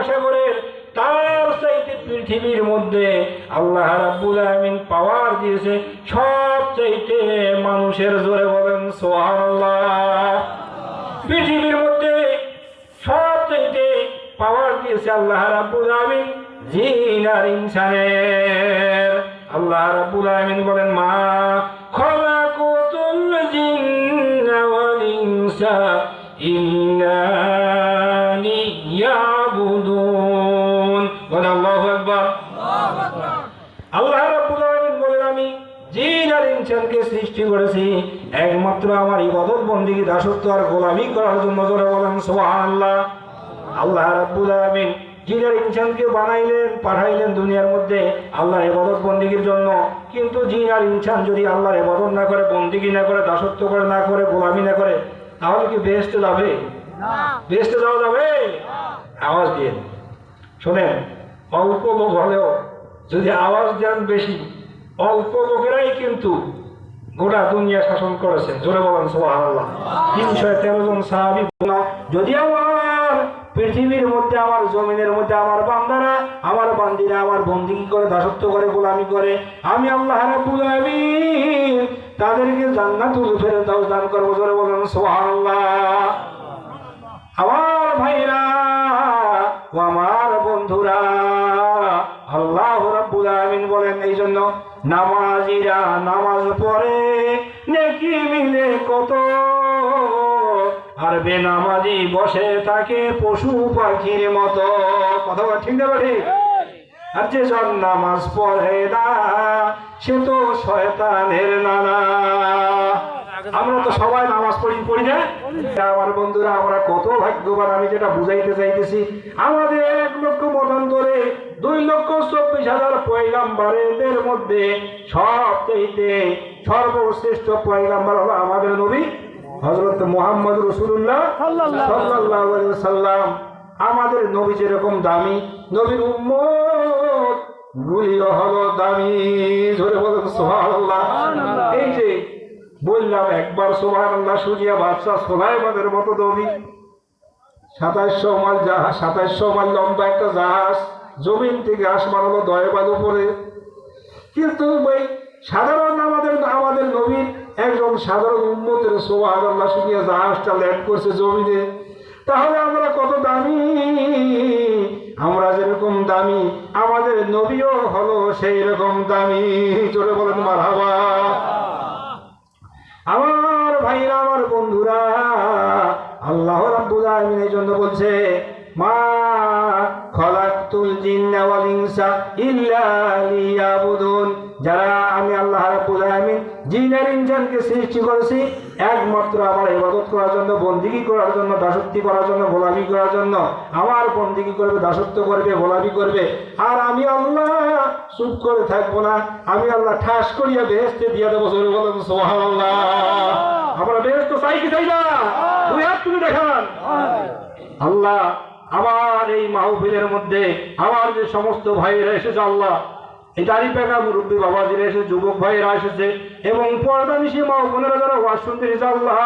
মহাসাগরের তার চাইতে পৃথিবীর মধ্যে আল্লাহ রাব্বুল আলামিন পাওয়ার দিয়েছে সবচাইতে মানুষের। জোরে বলেন সুবহানাল্লাহ। পৃথিবীর মধ্যে সবচাইতে পাওয়ার দিয়েছে আল্লাহ রাব্বুল আলামিন জিন আর ইনসানের। আল্লাহ রাব্বুল আলামিন বলেন মা খালাকুতুল জিন্না ওয়াল ইনসা ইল্লা লিয়াবুদুন। বলেন আল্লাহু আকবার। আল্লাহ রাব্বুল আলামিন বলেন আমি জিন আর ইনসানকে সৃষ্টি করেছি একমাত্র আমার ইবাদত বন্দেগী দাসত্ব আর গোলামি করার জন্য। জোরে বলেন সুবহানাল্লাহ। আল্লাহ রাব্বুল আলামিন জিন আর ইনসানকে বানাইলেন, পাঠাইলেন দুনিয়ার মধ্যে আল্লাহর ইবাদত বন্দেগীর জন্য। কিন্তু জিন আর ইনসান যদি আল্লাহর ইবাদত না করে, বন্দেগী না করে, দাসত্ব করে না করে, গোলামি না করে, তাহলে কি বেহেশতে যাবে? বেহেশতে যাওয়া যাবে? আওয়াজ দিয়ে শোনেন, অল্প লোক হলেও যদি আওয়াজ দেন বেশি, অল্প লোকেরাই কিন্তু গোটা দুনিয়া শাসন করেছেন। জোরে বলেন সুবহানাল্লাহ। 313 জন সাহাবী। যদি আমার পৃথিবীর মধ্যে, আমার জমিনের মধ্যে আমার বান্দারা, আমার বান্দিরা আমার বন্দেগী করে, দাসত্ব করে, গোলামি করে, আমি আল্লাহ রাব্বুল আলামিন তাদেরকে জান্নাতুল ফেরদাউস দান করব। জোরে বলেন সুবহানাল্লাহ। আমার ভাইরা ও আমার বন্ধুরা, আল্লাহ রাব্বুল আলামিন বলেন এই জন্য নামাজিরা নামাজ পড়ে নেকি মিলে কত, আর বেনামাজি বসে থাকে পশু পাখির মতো। কথা বল ঠিক না? ঠিক। আর যে জন নামাজ পড়ে না সে তো শয়তানের নানা। আমরা তো সবাই নামাজ পড়ি না? আমার বন্ধুরা, আমরা কত ভাগ্যবান। আমি যেটা বুঝাইতে চাইতেছি, আমাদের 1 লক্ষ মতান্তরে 2,24,000 পয়গাম্বরের মধ্যে সবচাইতে সর্বশ্রেষ্ঠ পয়গাম্বর হলো আমাদের নবী হযরত মুহাম্মদ রাসূলুল্লাহ সাল্লাল্লাহু আলাইহি ওয়াসাল্লাম। আমাদের নবী যেরকম দামি, নবীর উম্মত গুলিও হলো দামি। ধরে বলেন সুবহানাল্লাহ। এই যে বললাম একবার সুবহানাল্লাহ সুজিয়া বাদশা সুলাইমানের মতো নবী, 2700 মাইল জাহাজ, 2700 মাইল লম্বা একটা জাহাজ জমিন থেকে আসমান হলো 10 মাইল উপরে। কিন্তু ওই সাধারণ আমাদের নবীর একজন সাধারণ উম্মতের সুবহানাল্লাহ সুজিয়া জাহাজটা ল্যান্ড করছে জমিনে। তাহলে আমরা কত দামি। আমরা যেরকম দামি আমাদের নবীও হলো সেই রকম দামি। জোরে বলেন মারহাবা। আমার ভাইরা, আমার বন্ধুরা, আল্লাহ রাব্বুল আলামিন এই জন্য বলছে মা খালাকতুল জিন্না ওয়াল ইনসা ইল্লা লিয়াবুদুন। যারা আমি আল্লাহ রাব্বুল আলামিন জিন আর ইনসানকে সৃষ্টি করেছি একমাত্র আমার ইবাদত করার জন্য, বন্দেগী করার জন্য, দাসত্ব করার জন্য, গোলামি করার জন্য। আমার বন্দেগী করবে, দাসত্ব করবে, গোলামি করবে। আর আমি আল্লাহ চুপ করে থাকবো না। আমি আল্লাহ ঠাস করিয়া বেহেশতে দিয়ে দেবো। জোরে বলেন সুবহানাল্লাহ। আমরা বেহেশত চাই কি চাই না? 2 হাত তুলে দেখান। আল্লাহ আমার এই মাহফিলের মধ্যে আমার যে সমস্ত ভাইয়েরা এসেছে, আল্লাহ এই দাড়ি পেকা মুরব্বী বাবাজিরা এসেছে, যুবক ভাইয়েরা এসেছে, এবং পর্দানিশী মা বোনেরা যারা ওয়াজ শুনতে এসেছে, আল্লাহ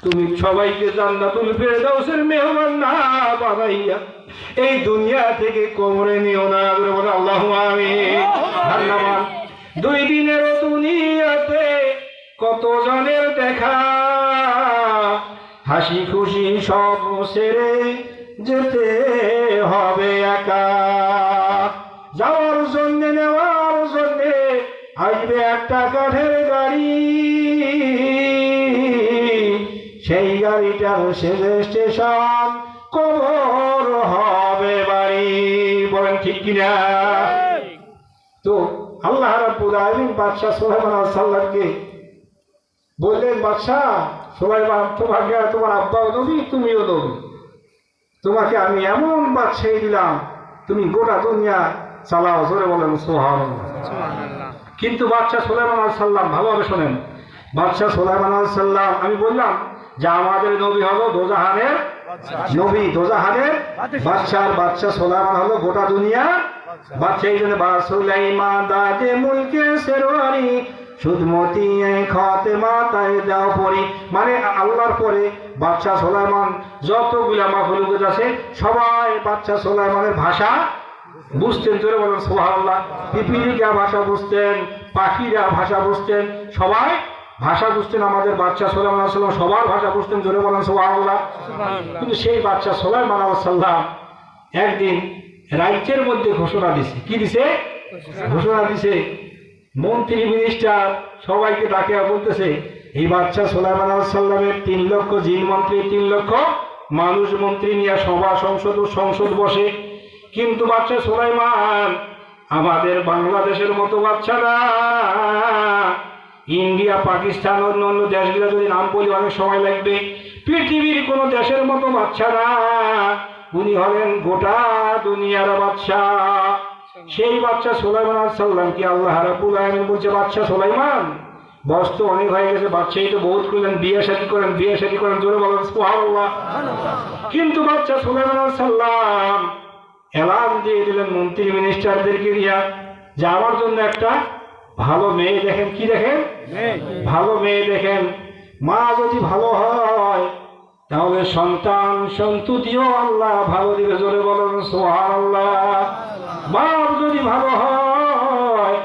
তুমি সবাইকে জান্নাতুল ফেরদাউসের মেহমান না বানাইয়া এই দুনিয়া থেকে কবরে নিও না। বলে আল্লাহু আমিন। ধন্যবাদ। 2 দিনের দুনিয়াতে কত জনের দেখা, হাসি খুশি সব ছেড়ে যেতে হবে একা। যাওয়ার জন্য নেওয়ার জন্য আসবে একটা কাঠের গাড়ি, সেই গাড়িটার শেষ স্টেশন কবর হবে বাড়ি। বলেন ঠিক কিনা? তো আল্লাহ রাব্বুল আলামিন বাদশা সুলাইমান আলাইহিস সালামকে বললেন, বাদশা সুলাইমান, তোমার আব্বাও নবী, তুমিও নবী, তোমাকে আমি এমন বাদশাহী দিলাম তুমি গোটা দুনিয়া চালাও। জোরে বলেন সুবহানাল্লাহ। কিন্তু বাদশা সুলাইমান আলাইহিস সালাম, ভালোভাবে শোনেন, বাদশা সুলাইমান আলাইহিস সালাম, আমি বললাম যে আমাদের নবী হলো দোজাহানের নবী, দোজাহানের বাদশা সুলাইমান হলো গোটা দুনিয়া বাদশা। এই জন্য সুলাইমান দাদে মুলকে সেরওয়ারি সুদমতি খাতে মাতায় দাও পরি, মানে আল্লাহর পরে বাদশাহ সুলাইমান যতগুলা মাখলুকাত আছে সবাই বাদশাহ সুলাইমানের ভাষা বুঝতেন। জোরে বলেন সুবহানাল্লাহ। পিপিলিকা ভাষা বুঝতেন, পাখিরা ভাষা বুঝতেন, সবাই ভাষা বুঝতেন। আমাদের বাদশাহ সুলাইমান আলাইহিস সালাম সবার ভাষা বুঝতেন। জোরে বলেন সুবহানাল্লাহ। কিন্তু সেই বাদশাহ সুলাইমান আলাইহিস সালাম একদিন রাজ্যের মধ্যে ঘোষণা দিছে। কি দিছে? ঘোষণা দিছে। মন্ত্রী মিনিস্টার সবাইকে ডাকে বলতেছে, এই বাদশাহ সুলাইমান আলাইহিস সালামের 3 লক্ষ জিন মন্ত্রী, 3 লক্ষ মানুষ মন্ত্রী নিয়ে সভা সংসদ বসে। কিন্তু বাদশাহ সুলাইমান আমাদের বাংলাদেশের মতো বাদশা না, ইন্ডিয়া, পাকিস্তান, অন্য অন্য দেশগুলো যদি নাম বলি অনেক সময় লাগবে, পৃথিবীর কোন দেশের মতো বাদশা না, উনি হলেন গোটা দুনিয়ার বাদশা। সেই বাদশা সুলাইমান আলাইহিস সালাম কি আল্লাহ রাব্বুল আলামিন বলছে, বাদশা সুলাইমান বয়স তো অনেক হয়ে গেছে, বাদশাহী তো বহুত করলেন, বিয়ে শাদী করেন, জোরে বলেন সুবহানাল্লাহ। কিন্তু বাদশা সুলাইমান আলাইহিস সালাম এলান দিয়ে দিলেন মন্ত্রী মিনিস্টারদেরকে দিয়া যে আমার জন্য একটা ভালো মেয়ে দেখেন। কি দেখেন? ভালো মেয়ে দেখেন। মা যদি ভালো হয় তাহলে সন্তান সন্ততিও আল্লাহ ভালো দিবে। জোরে বলেন সুবহানাল্লাহ। বাপ যদি ভালো হয়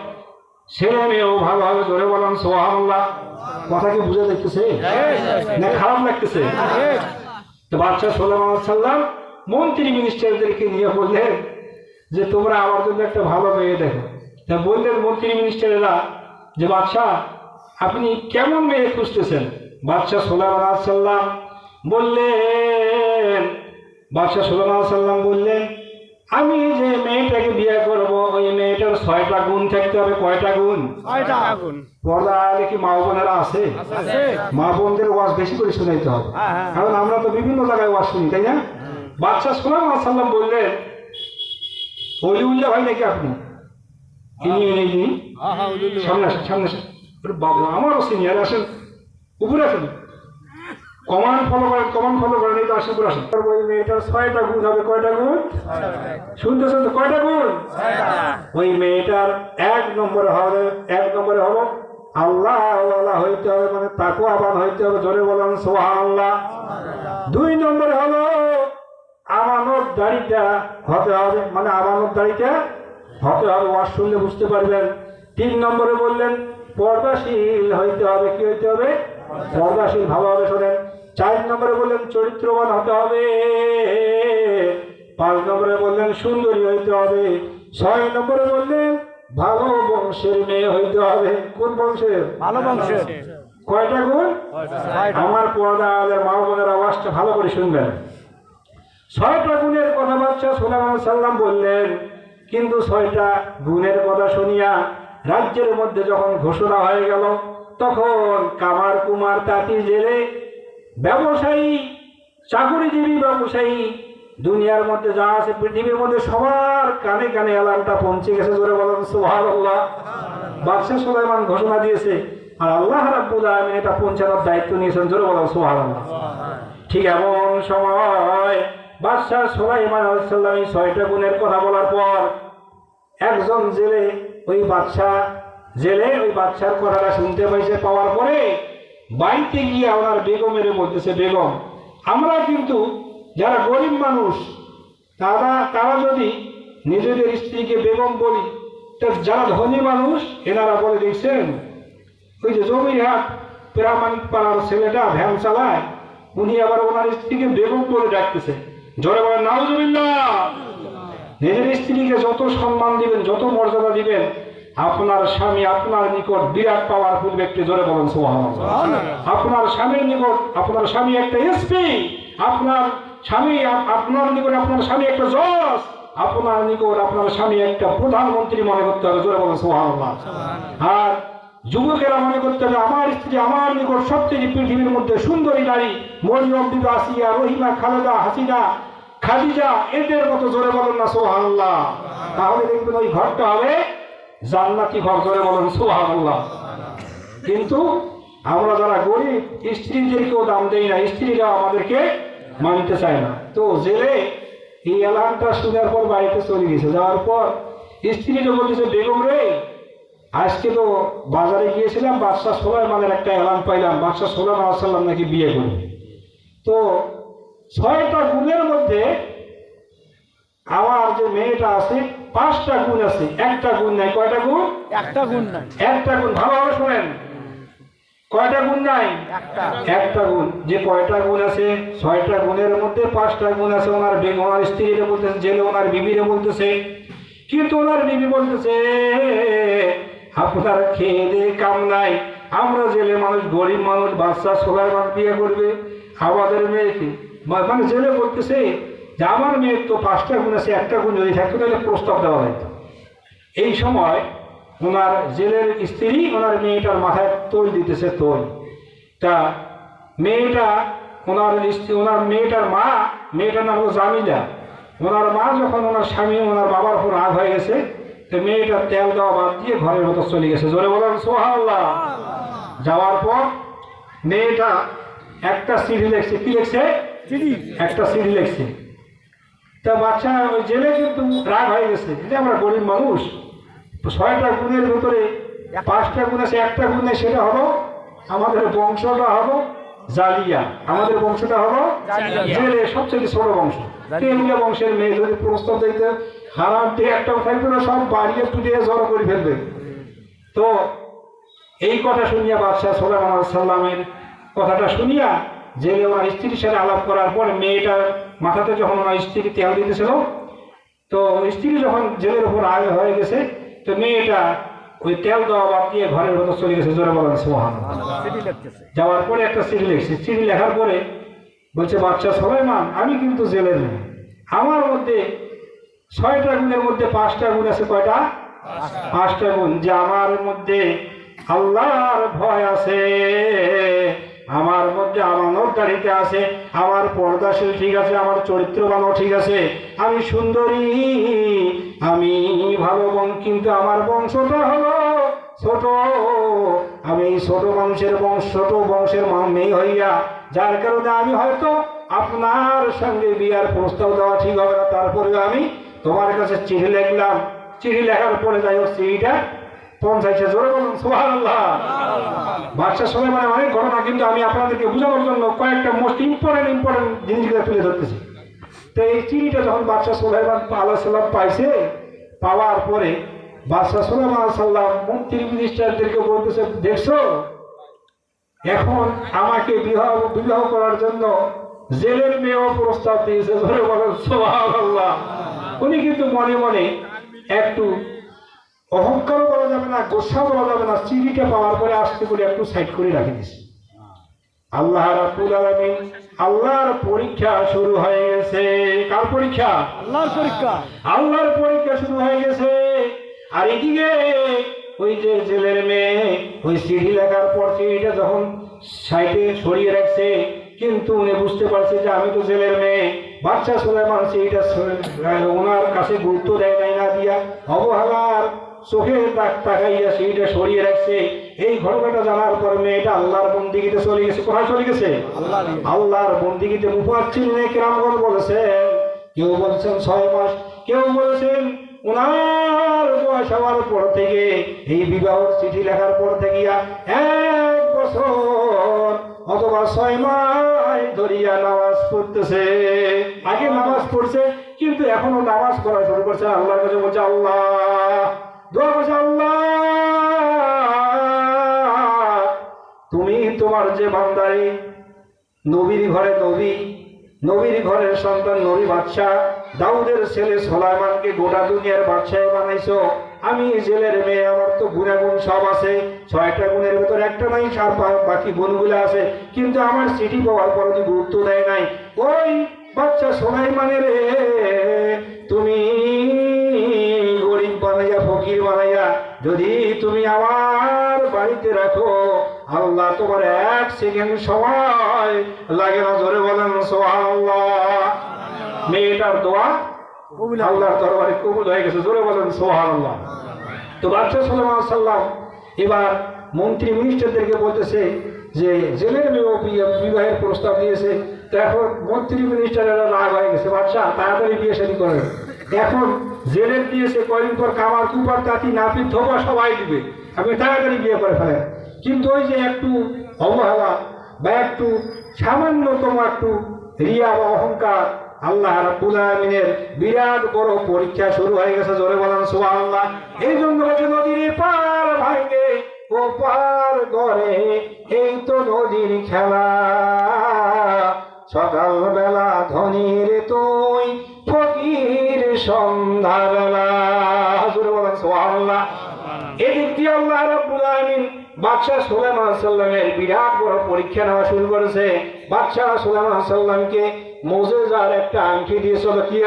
ছেলে মেয়েও ভালো হবে। জোরে বলেন সুবহানাল্লাহ। কথা কি বুঝে দেখতেছে না খারাপ লাগতেছে? তো বাদশা সুলাইমান আলাইহিস সালাম মন্ত্রী মিনিস্টারদেরকে নিয়ে বললেন যে তোমরা আমার জন্য একটা ভালো মেয়ে দেখো। তা বললেন মন্ত্রী মিনিস্টারেরা যে বাদশাহ আপনি কেমন মেয়ে খুঁজতেছেন? বাদশাহ সুলাইমান আলাইহিস সালাম বললেন, আমি যে মেয়েটাকে বিয়ে করব ওই মেয়েটার 6টা গুণ থাকতে হবে। কয়টা গুণ? 6টা গুণ। পর্দা কি মা বোনেরা আছে? মা বোনদের ওয়াজ বেশি করে শোনাইতে হবে, কারণ আমরা তো বিভিন্ন জায়গায় ওয়াজ শুনি, তাই না? বাদশাহ সুলাইমান আলাইহিস সালাম বললেন, ওলিউল্লাহ ভাই নাকি আপনি? সামনে আসেন। বাবা আমারও সিনিয়র, আসেন উপরে আসেন। কমান ফলো করেন, এই তো আসেন উপরে আসেন। ওই মেয়েটার 6টা গুণ হবে। কয়টা গুণ? শুনতেছেন তো? কয়টা গুণ? ওই মেয়েটার 1 নম্বরে হলো আল্লাহ হইতে হবে, মানে তাকওয়াবান হইতে হবে। জোরে বলেন সুবহানাল্লাহ। 2 নম্বরে হলো আমানতদারিতা হতে হবে, মানে আমানতদারিতা হতে হবে। ওয়াজ শুনলে বুঝতে পারবেন। 3 নম্বরে বললেন পর্দাশীল হইতে হবে। কি হইতে হবে? পর্দাশীল, ভালোভাবে শোনেন। 4 নম্বরে বললেন চরিত্রবান হতে হবে। 5 নম্বরে বললেন সুন্দরী হইতে হবে। 6 নম্বরে বললেন ভালো বংশের মেয়ে হইতে হবে। কোন বংশের? ভালো বংশের। কয়টা গুণ? আমার পর্দার মা বোনের আওয়াজটা ভালো করে শুনবেন। 6টা গুণের কথা বাদশাহ সুলাইমান আলাইহিস সালাম বললেন। কিন্তু 6টা গুণের কথা শুনিয়া রাজ্যের মধ্যে যখন ঘোষণা হয়ে গেল, তখন কামার কুমার তাঁতি জেলে ব্যবসায়ী, চাকুরিজীবী ব্যবসায়ী, দুনিয়ার মধ্যে যা আছে পৃথিবীর মধ্যে সবার কানে কানে এলানটা পৌঁছে গেছে। জোরে বলেন সুবহানাল্লাহ। বাদশাহ সুলাইমান ঘোষণা দিয়েছে আর আল্লাহ রাব্বুল আলামিন এটা পৌঁছানোর দায়িত্ব নিয়েছেন। জোরে বলেন সুবহানাল্লাহ। ঠিক এমন সময় বাদশাহ সুলাইমান আলাইহিস সালাম এই 6টা গুণের কথা বলার পর একজন জেলে ওই বাদশার কথাটা শুনতে পাইছে। পাওয়ার পরে বাড়িতে গিয়ে ওনার বেগমের বলতেছে, বেগম আমরা কিন্তু যারা গরিব মানুষ তারা যদি নিজেদের স্ত্রীকে বেগম বলি, তো যারা ধনী মানুষ এনারা বলে দেখছেন ওই যে জমিরহাট প্রামাণিক পাড়ার ছেলেটা ভ্যান চালায়, উনি আবার ওনার স্ত্রীকে বেগম বলে ডাকতেছে। জোরে বলেন নাউজুবিল্লাহ। নিজের স্ত্রীকে যত সম্মান দিবেন, যত মর্যাদা দিবেন, আপনার স্বামী আপনার নিকট বিরাট পাওয়ারফুল ব্যক্তি। জোরে বলেন সুবহানাল্লাহ। আপনার স্বামীর নিকট আপনার স্বামী একটা এসপি, আপনার নিকট আপনার স্বামী একটা জজ, আপনার নিকট আপনার স্বামী একটা প্রধানমন্ত্রী মনে করতে হবে। জোরে বলেন সুবহানাল্লাহ। আর যুবকেরা মনে করতে হবে আমার স্ত্রী আমার নিকট সবচেয়ে পৃথিবীর মধ্যে সুন্দরী নারী, মরিয়ম, বিবি, আসিয়া, রহিমা, খালেদা, হাসিনা, খাদিজা, এদের মতো। জোরে বলেন না সুবহানাল্লাহ। তাহলে দেখবেন ওই ঘরটা হবে জান্নাতি ঘর। জোরে বলেন সুবহানাল্লাহ। কিন্তু আমরা যারা গরিব স্ত্রীদেরকেও দাম দেই না, স্ত্রীরা আমাদেরকে মানতে চায় না। তো জেলে এই এলানটা শোনার পর বাড়িতে চলে গেছে। যাওয়ার পর স্ত্রীটা বলতেছে, বেগম রে আজকে তো বাজারে গিয়েছিলাম, বাদশাহ সুলাইমানের একটা এলান পাইলাম, বাদশাহ সুলাইমান আলাইহিস সালাম নাকি বিয়ে করবে। তো 6টা গুণের মধ্যে আমার যে মেয়েটা আছে 5টা গুণ আছে, একটা গুণ নাই। কয়টা গুণ? একটা গুণ নাই। একটা গুণ। ভালোভাবে শোনেন, কয়টা গুণ নাই? একটা গুণ। যে কয়টা গুণ আছে, 6টা গুণের মধ্যে 5টা গুণ আছে। ওনার স্ত্রীরে বলতেছে, জেলে ওনার বিবিরে বলতেছে, কিন্তু ওনার বিবি বলতেছে আপনার খেয়ে দিয়ে কাম নাই, আমরা জেলে মানুষ, গরিব মানুষ, বাচ্চা সবাই মানুষ বিয়ে করবে আমাদের মেয়েকে। মানে জেলে বলতেছে যে আমার মেয়ের তো 5টা গুণ আছে, একটা গুণ যদি থাকতো তাহলে প্রস্তাব দেওয়া হতো। এই সময় ওনার জেলের স্ত্রী ওনার মেয়েটার মাথায় তোল দিতেছে, তোল। তা মেয়েটা ওনার মেয়েটার মা, মেয়েটার নাম হলো জামিলা, ওনার মা যখন ওনার স্বামী ওনার বাবার উপর রাগ হয়ে গেছে, তো মেয়েটার তেল দেওয়া বাদ দিয়ে ঘরের ভেতর চলে গেছে। জোরে বলেন সুবহানাল্লাহ। যাওয়ার পর মেয়েটা একটা চিঠি লিখছে। কি লিখছে? একটা চিঠি লিখছে। তা বাচ্চা ওই জেলে কিন্তু রাগ হয়ে গেছে যে আমরা গরিব মানুষ, 6টা গুণের ভেতরে 5টা গুণ আছে, একটা গুণ নেই, সেটা হলো আমাদের বংশটা হলো জালিয়া, আমাদের বংশটা হলো জেলে সবচেয়ে ছোট বংশ। তেমনি বংশের মেয়ে যদি প্রস্তাব দিতে হারাম দিয়ে একটাও থাকবে না, সব বাড়িয়ে পুড়িয়ে জড়ো করে ফেলবে। তো এই কথা শুনিয়া বাদশাহ সুলাইমান আলাইহিস সালামের কথাটা শুনিয়া জেলে ওনার স্ত্রীর সাথে আলাপ করার পর মেয়েটার মাথাতে যখন ওনার স্ত্রী তেল দিতেছিল, তো স্ত্রী যখন জেলের উপর আগে হয়ে গেছে, তো মেয়েটা ওই তেল দেওয়া বাদ দিয়ে ঘরের ভেতর চলে গেছে। জোরে বলেন সুবহানাল্লাহ। যাওয়ার পরে একটা চিঠি লিখছে। চিঠি লেখার পরে বলছে, বাদশাহ সুলাইমান, আমি কিন্তু জেলের মেয়ে, আমার মধ্যে 6টা গুণের মধ্যে 5টা গুণ আছে। কয়টা? 5টা গুণ। যে আমার মধ্যে আল্লাহর ভয় আছে, আমার মধ্যে আমানতদারিতে আছে, আমার পর্দাশীল ঠিক আছে, আমার চরিত্রবানও ঠিক আছে, আমি সুন্দরী, আমি ভালো কিন্তু আমার বংশটা হলো ছোট, আমি ছোট মানুষের বংশ, ছোট বংশের মেয়ে হইয়া, যার কারণে আমি হয়তো আপনার সঙ্গে বিয়ার প্রস্তাব দেওয়া ঠিক হবে না। তারপরেও আমি তোমার কাছে চিঠি লিখলাম। চিঠি লেখার পরে যাই হোক চিঠিটা পৌঁছাইছে। জোরে বলুন সুবহানাল্লাহ। বাদশাহ সুলাইমানের অনেক ঘটনা, কিন্তু আমি আপনাদেরকে বোঝানোর জন্য কয়েকটা মোস্ট ইম্পর্টেন্ট জিনিসগুলো তুলে ধরতেছি। তো এই চিঠিটা যখন বাদশাহ সুলাইমান আলাইহিস সালাম পাইছে, পাওয়ার পরে বাদশাহ সুলাইমান আলাইহিস সালাম মন্ত্রী মিনিস্টারদেরকে বলতেছে, দেখছো এখন আমাকে বিবাহ করার জন্য জেলের মেয়েও প্রস্তাব দিয়েছে। জোরে বলুন সুবহানাল্লাহ। উনি কিন্তু মনে মনে একটু অহংকার বলা যাবে না, গোসা বলা যাবে না, চিঠিটা পাওয়ার পরে আসতে করে একটু সাইড করে রাখে দিয়েছে। আল্লাহ রাব্বুল আলামিন, আল্লাহর পরীক্ষা শুরু হয়ে গেছে। কার পরীক্ষা? আল্লাহর পরীক্ষা। আল্লাহর পরীক্ষা শুরু হয়ে গেছে। আর এদিকে ওই যে জেলের মেয়ে ওই চিঠি লেখার পর চিঠিটা যখন সাইডে সরিয়ে রাখছে, কিন্তু উনি বুঝতে পারছে যে আমি তো জেলের মেয়ে। বাদশাহ সুলাইমান চিঠিটা ওনার কাছে গুরুত্ব দেয় নাই, না দিয়া অবহেলার চোখে তাকাইয়া সেইটা সরিয়ে রাখছে। এই ঘটনাটা জানার পর মেয়েটা আল্লাহর বন্দিগিতে চলে গেছে। কোথায় চলে গেছে? আল্লাহর বন্দিগিতে। মুফাসসির কিরামগণ বলেছেন, কেউ বলছেন 6 মাস, কেউ বলছেন ওনার বয়স হওয়ার পর থেকে, এই বিবাহের চিঠি লেখার পর থেকে 1 বছর অথবা 6 মাস ধরিয়া নামাজ পড়তেছে। আগে নামাজ পড়ছে, কিন্তু এখনো নামাজ পড়া শুরু করছে। আল্লাহর কাছে বলছে, আল্লাহ, দোয়া করছে, আল্লাহ তুমি তোমার যে বান্দারে নবীর ঘরে নবী, নবীর ঘরের সন্তান নবী বাদশাহ দাউদের ছেলে সুলাইমানকে গোটা দুনিয়ার বাদশাহ বানাইছো। আমি জেলের মেয়ে, আমার তো গুণাগুণ সব আছে, 6টা গুণের ভেতর একটা নাই, আর বাকি গুণগুলো আছে, কিন্তু আমার চিঠি পাওয়ার পর গুরুত্ব দেয় নাই। ওই বাচ্চা সুলাইমানের তুমি গরিব বানাইয়া, ফকির বানাইয়া যদি তুমি আমার বাড়িতে রাখো, আল্লাহ তোমার 1 সেকেন্ড সময় লাগে না। জোরে বলেন সুবহানাল্লাহ। মেয়েটার দোয়া আল্লাহর দরবারে কবুল হয়ে গেছে। জোরে বলেন সুবহানাল্লাহ। তো বাদশাহ সুলাইমান সাল্লাম এবার মন্ত্রী মিনিস্টারদেরকে বলতেছে যে জেলের মেয়ে বিবাহের প্রস্তাব দিয়েছে। তো এখন মন্ত্রী মিনিস্টারেরা রাগ হয়ে গেছে, বাদশাহ তাড়াতাড়ি বিয়ে শাদী করেন। এখন জেলের দিয়েছে, কয়েকদিন পর কামার কুপার তাঁতি নাপিত ধোবা সবাই দিবে, আপনি তাড়াতাড়ি বিয়ে করে ফেলেন। কিন্তু ওই যে একটু অবহেলা বা একটু সামান্যতম একটু রিয়া বা অহংকার, আল্লাহ রাব্বুল আলামিনের বিরাট বড় পরীক্ষা শুরু হয়ে গেছে। জোরে বলেন সুবহানাল্লাহ। এই জন্য হচ্ছে নদীর পার ভাঙে ও পার করে, এই তো নদীর খেলা। সকালবেলা ধনীর তুই, ফকির সন্ধ্যাবেলা। জোরে বলেন সুবহানাল্লাহ। এদিক দিয়ে আল্লাহ রাব্বুল আলামিন বাদশাহ সুলাইমান আলাইহিস সালামের বিরাট বড় পরীক্ষা নেওয়া শুরু করেছে। বাদশাহ সুলাইমান আলাইহিস সালামকে মুজিজার একটা আংটি দিয়েছিল। কি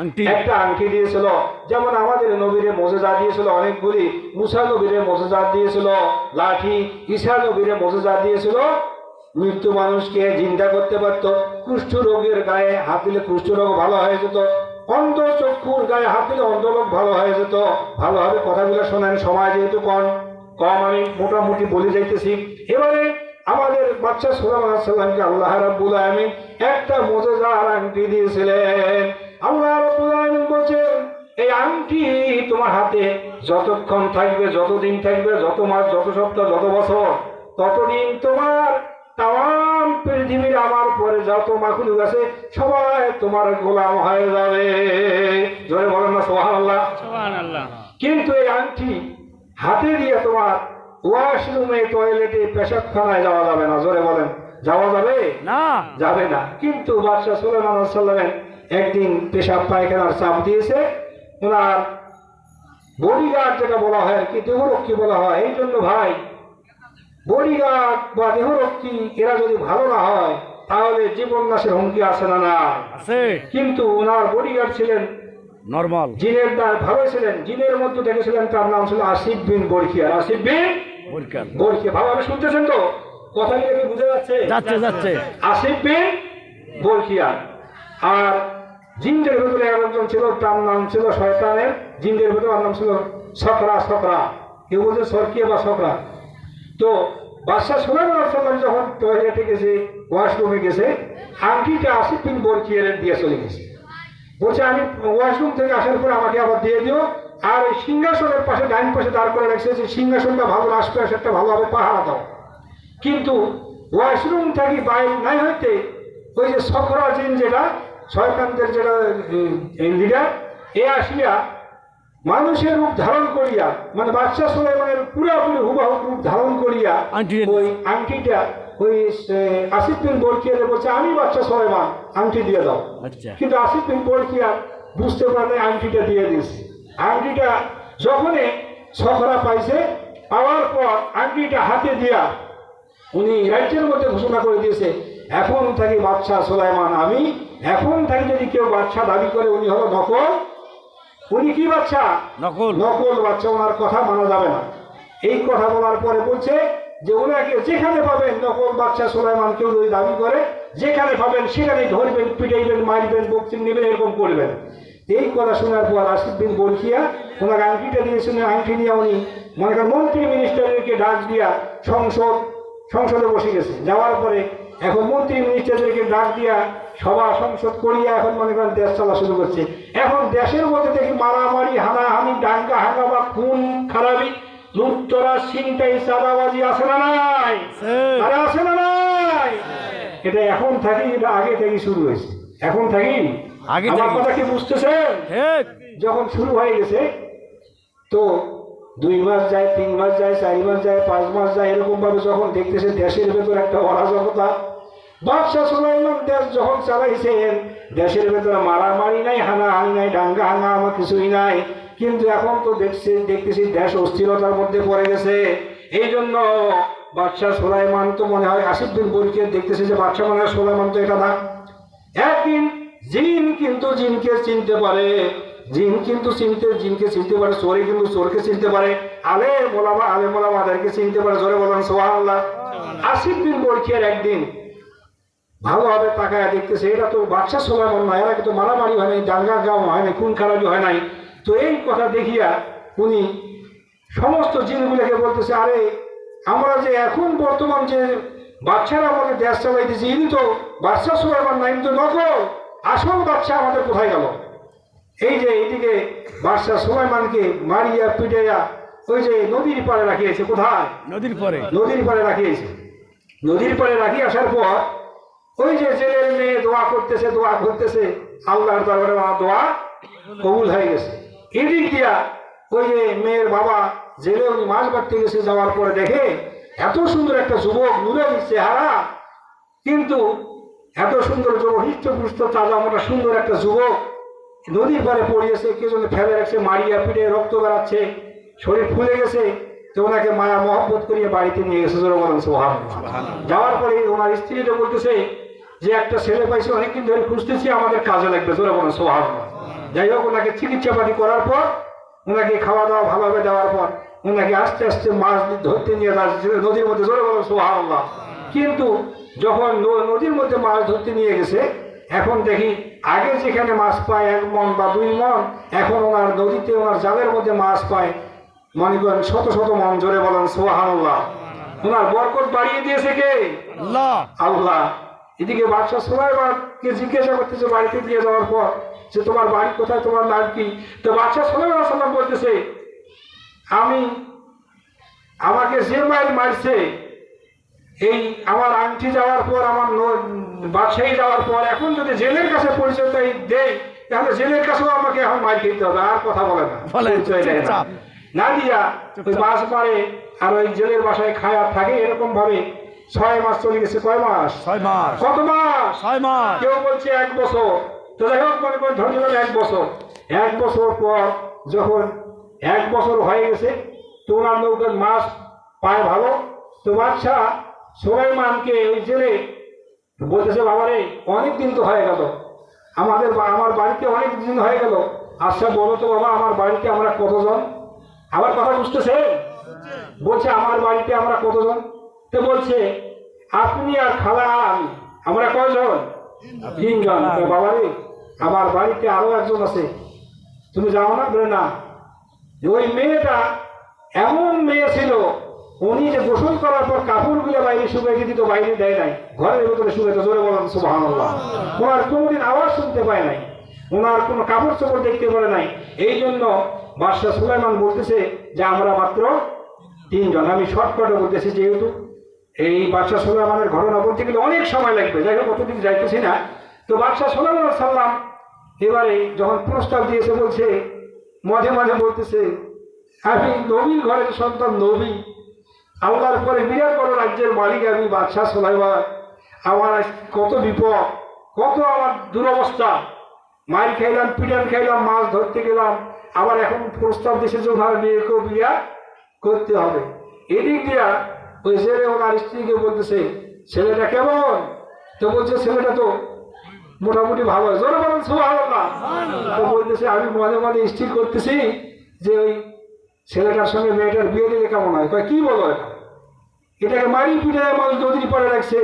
আংটি? একটা আংটি দিয়েছিল। যেমন আমাদের নবীরে মুজিজা দিয়েছিল অনেকগুলি। মুসা নবীরে মুজিজা দিয়েছিল লাঠি, ঈসা নবীরে মুজিজা দিয়েছিল মৃত্যু মানুষকে জিন্দা করতে পারত, কুষ্ঠ রোগের গায়ে হাত দিলে কুষ্ঠ রোগ ভালো হয়ে যেত, অন্ধ চক্ষুর গায়ে হাত দিলে অন্ধলোক ভালো হয়ে যেত। ভালোভাবে কথাগুলো শোনেন, সময় যেহেতু কম আমি মোটামুটি বলে যাইতেছি। এবারে আমাদের বাচ্চা সুলাইমান আলাইহিস সালামকে আল্লাহ রাব্বুল আলামিন একটা মুজিজার আংটি দিয়েছিলেন। আল্লাহ রাব্বুল আলামিন বলেন, এই আংটি তোমার হাতে যতক্ষণ থাকবে, যতদিন থাকবে, যত মাস, যত সপ্তাহ, যত বছর, ততদিন তোমার তাম পৃথিবীর আমার পরে যত মাখলুক আছে সবাই তোমার গোলাম হয়ে যাবে। জোরে বলেন না সুবহানাল্লাহ। সুবহানাল্লাহ। কিন্তু এই আংটি হাতে দিয়ে তোমার ওয়াশরুমে, টয়লেটে, পেশাবখানায় যাওয়া যাবে না। জোরে বলেন, যাওয়া যাবে না, যাবে না। কিন্তু বাদশাহ সুলাইমান আলাইহিস সালামের একদিন পেশাব পায়খানার চাপ দিয়েছে। ওনার বডিগার্ড যেটা বলা হয় আর কি, দেহরক্ষী বলা হয়। এই জন্য ভাই, বডিগার্ড বা দেহরক্ষী এরা যদি ভালো না হয় তাহলে জীবন নাশের হুমকি আছে না? না আছে। কিন্তু ওনার বডিগার্ড ছিলেন নরমাল, জিনের দ্বার ভালো ছিলেন। জিনের মধ্যে দেখেছিলেন, তার নাম ছিল আসিফ বিন বরখিয়া। আসিফ বিন পরীক্ষা। বরখিয়া। ভালোভাবে শুনতেছেন তো? কথাগুলো কি বুঝা যাচ্ছে? যাচ্ছে যাচ্ছে। আসিফ বিন বরখিয়া। আর জিনদের ভেতরে একজন ছিল, তার নাম ছিল শয়তানের। জিনদের ভেতরে নাম ছিল সকরা। সকরা কেউ বলছে সরকিয়া বা সকরা। তো বাদশাহ সুলাইমান আলাইহিস সালাম যখন টয়লেটে গেছে, ওয়াশরুমে গেছে, আংটিটা আসিফ বিন বরখিয়ার দিয়ে চলে গেছে। বলছে, আমি ওয়াশরুম থেকে আসার পরে আমাকে আবার দিয়ে দিও। আর ওই সিংহাসনের পাশে, ডাইন পাশে দাঁড় করে রাখছে, যে সিংহাসনটা ভালো আসবে, সেটা ভালোভাবে পাহারা দাও। কিন্তু ওয়াশরুম থেকে বাইরে নাই হইতে ওই যে সকরা জিন, যেটা শয়তানদের যেটা লিডার, এ আসিয়া মানুষের রূপ ধারণ করিয়া, মানে বাদশাহ সুলাইমানের পুরাপুরি হুবহু রূপ ধারণ করিয়া ওই আংটিটা ওই আসিফ বিন বরখিয়ারে বলছে, আমি বাদশাহ সুলাইমান, আংটি দিয়ে দাও। আচ্ছা। কিন্তু আসিফ বিন বরখিয়া বুঝতে পারলে আংটিটা দিয়ে দিয়েছে। আংটিটা যখনই সকরা পাইছে, পাওয়ার পর আংটিটা হাতে দিয়া উনি রাজ্যের মধ্যে ঘোষণা করে দিয়েছে, এখন থেকে বাদশাহ সুলাইমান আমি। এখন থেকে যদি কেউ বাদশাহ দাবি করে, উনি হলো নকল। উনি কি বাদশাহ? নকল। নকল বাদশাহ, ওনার কথা মানা যাবে না। এই কথা বলার পরে বলছে যে ওনাকে যেখানে পাবেন, নকল বাদশাহ সুলাইমান কেউ যদি দাবি করে, যেখানে পাবেন সেখানে ধরবেন, পিটাইবেন, মারবেন, বক্সিং নেবেন, এরকম করবেন। এই কথা শোনার পর আসিফ বিন বরখিয়া ওনাকে আংটিটা দিয়েছেন। আংটি নিয়ে উনি মনে করেন মন্ত্রী মিনিস্টারকে ডাক দিয়া সংসদে বসে গেছে। যাওয়ার পরে এখন মন্ত্রী মিনিস্টারদেরকে ডাক দিয়া সভা সংসদ করিয়া এখন মনে করেন দেশ চলা শুরু করছে। এখন দেশের মধ্যে দেখি মারামারি, হানাহানি, ডাঙ্গা হাঙ্গামা, খুন খারাপি, লুটতরা, ছিনতাই, চাঁদাবাজি আছে না নাই? আরে আছে না নাই? এটা এখন থাকি, এটা আগে থেকে শুরু হয়েছে। এখন থাকি আগে আমার থেকে। কথা কি বুঝতেছেন? ঠিক। যখন শুরু হয়ে গেছে, তো 2 মাস যায়, 3 মাস যায়, 4 মাস যায়, 5 মাস যায়, এরকম ভাবে যখন দেখতেছে দেশের ভেতর একটা অরাজকতা। বাদশাহ সুলাইমান দেশ যখন চালাইছেন, দেশের ভেতরে মারামারি নাই, হানাহানি নাই, দাঙ্গা হাঙ্গামা কিছুই নাই। কিন্তু এখন তো দেখতেছি দেশ অস্থিরতার মধ্যে পড়ে গেছে। এই জন্য বাদশাহ সুলাইমান তো মনে হয় আসিফ বিন বরখিয়া দেখতেছে যে বাদশাহ মনে হয় সুলাইমান তো এটা না। একদিন জিন কিন্তু জিনকে চিনতে পারে, জিন কিন্তু জিনকে চিনতে পারে, চোরে কিন্তু চোরকে চিনতে পারে, আলেম ওলামাদেরকে চিনতে পারে। জোরে বলেন সুবহানাল্লাহ। আসিফ বিন বরখিয়ার একদিন ভালোভাবে তাকায় দেখতেছে, এটা তো বাদশাহ সুলাইমান না, এরা কিন্তু মারামারি হয় নাই, দাঙ্গা গাও হয় নাই, খুন খারাপি হয় নাই। তো এই কথা দেখিয়া উনি সমস্ত জিনগুলোকে বলতেছে, আরে আমরা যে এখন বর্তমান যে বাদশারা আমাদের দেশ চালাইতেছি, ইনি তো বাদশাহ সুলাইমান না, ইনি তো নকল। আসল বাদশাহ আমাদের কোথায় গেল? এই যে এইদিকে বাদশাহ সুলাইমানকে মারিয়া পিটাইয়া ওই যে নদীর পাড়ে রাখিয়েছে। কোথায়? নদীর পরে। নদীর পাড়ে রাখিয়েছে। নদীর পাড়ে রাখি আসার পর ওই যে জেলের মেয়ে দোয়া করতেছে আল্লাহর দরবারে আমার দোয়া কবুল হয়ে গেছে। এদিক দিয়া ওই যে মেয়ের বাবা জেলে উনি মাছ বাড়তে গেছে, যাওয়ার পরে দেখে এত সুন্দর একটা যুবক, নুরানি চেহারা, কিন্তু এত সুন্দর যুবক, হৃষ্টপুষ্ট তাজা মোটা সুন্দর একটা যুবক নদীর পাড়ে পড়িয়েছে, কে জন্য ফেলে রাখছে, মারিয়া পিঠে রক্ত বেড়াচ্ছে, শরীর ফুলে গেছে। তো ওনাকে মায়া মহব্বত করিয়ে বাড়িতে নিয়ে গেছে। যাওয়ার পরে ওনার স্ত্রীটা বলতেছে যে একটা ছেলে পাইছে, অনেকদিন ধরে খুঁজতেছি, আমাদের কাজে লাগবে, জোরে বলেন সুবহানাল্লাহ। যাই হোক, ওনাকে চিকিৎসাপাতি করার পর, ওনাকে খাওয়া দাওয়া ভালোভাবে দেওয়ার পর, ওনাকে আস্তে আস্তে মাছ ধরতে নিয়ে যাচ্ছে নদীর মধ্যে, জোরে বলেন সুবহানাল্লাহ। কিন্তু যখন নদীর মধ্যে মাছ ধরতে নিয়ে গেছে, এখন দেখি আগে যেখানে মাছ পায় 1 মণ বা 2 মণ, এখন ওনার নদীতে ওনার জালের মধ্যে মাছ পায় মনে করেন শত শত মণ, জোরে বলেন সুবহানাল্লাহ। ওনার বরকত বাড়িয়ে দিয়েছে কে? আল্লাহ। আল্লাহ। এদিকে বাদশা সুলাইমানকে জিজ্ঞাসা করতেছে বাড়িতে দিয়ে যাওয়ার পর যে তোমার বাড়ি কোথায়, তোমার নাম কি? তো বাদশা সুলাইমান আলাইহিস সালাম বলতেছে, আমাকে যে মারছে, এই আমার আংটি যাওয়ার পর, আমার বাদশাহী যাওয়ার পর, এখন যদি জেলের কাছে পরিচয় দেয়, তাহলে জেলের কাছেও আমাকে এখন মার খেতে হবে, আর কথা বলে না, পরিচয় দেয় না। না দিয়া ওই মাছ মারে আর ওই জেলের বাসায় খায় আর থাকে, এরকম ভাবে 6 মাস চলে গেছে। কয় মাস? 6 মাস। কত মাস? 6 মাস। কেউ বলছে 1 বছর। তো যাই হোক, মনে করেন ধরে নিলাম 1 বছর। 1 বছর পর যখন 1 বছর হয়ে গেছে, তো ওনার নৌকার মাছ পায় ভালো। তো বাদশা সুলাইমানকে ওই জেলে বলতেছে, বাবারে অনেক দিন তো হয়ে গেল, আমার বাড়িতে অনেক দিন হয়ে গেল, আচ্ছা বলো তো বাবা, আমার বাড়িতে আমরা কতজন? আমার কথা বুঝতেছে? বলছে আমার বাড়িতে আমরা কতজন? তো বলছে আপনি আর খালা আর আমি, আমরা কয়জন? 3 জন। বাবারে আমার বাড়িতে আরো একজন আছে, তুমি যাও না? বলে না। ওই মেয়েটা এমন মেয়ে ছিল, উনি যে গোসল করার পর কাপড়গুলো বাইরে শুকাইতে দিত, বাইরে দেয় নাই, ঘরের ভেতরে শুকাইতে। জোরে বলেন সুবহানাল্লাহ। ওনার কোনোদিন আওয়াজ শুনতে পায় নাই, ওনার কোনো কাপড় চোপড় দেখতে পারে নাই। এই জন্য বাদশা সুলাইমান বলতেছে যে আমরা মাত্র 3 জন। আমি শর্টকাটে বলতেছি, যেহেতু এই বাদশা সুলাইমানের ঘটনা বলতে গেলে অনেক সময় লাগবে, যাই হোক কতদিন যাইতেছি না। তো বাদশা সুলাইমান আলাইহিস সালাম এবারে যখন প্রস্তাব দিয়েছে, বলছে মাঝে মাঝে বলতেছে, আমি নবীর ঘরের সন্তান, নবী, আল্লাহর পরে বিরাট বড় রাজ্যের মালিক আমি বাদশা সুলাইমান, আমার কত বিপদ, কত আমার দুরবস্থা, মার খাইলাম, পিটান খাইলাম, মাছ ধরতে গেলাম, আবার এখন প্রস্তাব দিয়েছে যে ওনার মেয়েকেও বিয়া করতে হবে। এদিক দিয়া ওই ছেলে ওনার স্ত্রীকে বলতেছে, ছেলেটা কেমন? তো বলছে ছেলেটা তো মোটামুটি ভালো। জোরে বলেন সুবহানাল্লাহ। তো বলতেছে আমি মাঝে মাঝে স্থির করতেছি যে ওই ছেলেটার সঙ্গে মেয়েটার বিয়ে দিলে কেমন হয়। কয় কি বলো, এটাকে মারি পিঠে মানুষ নদীর পরে রাখছে,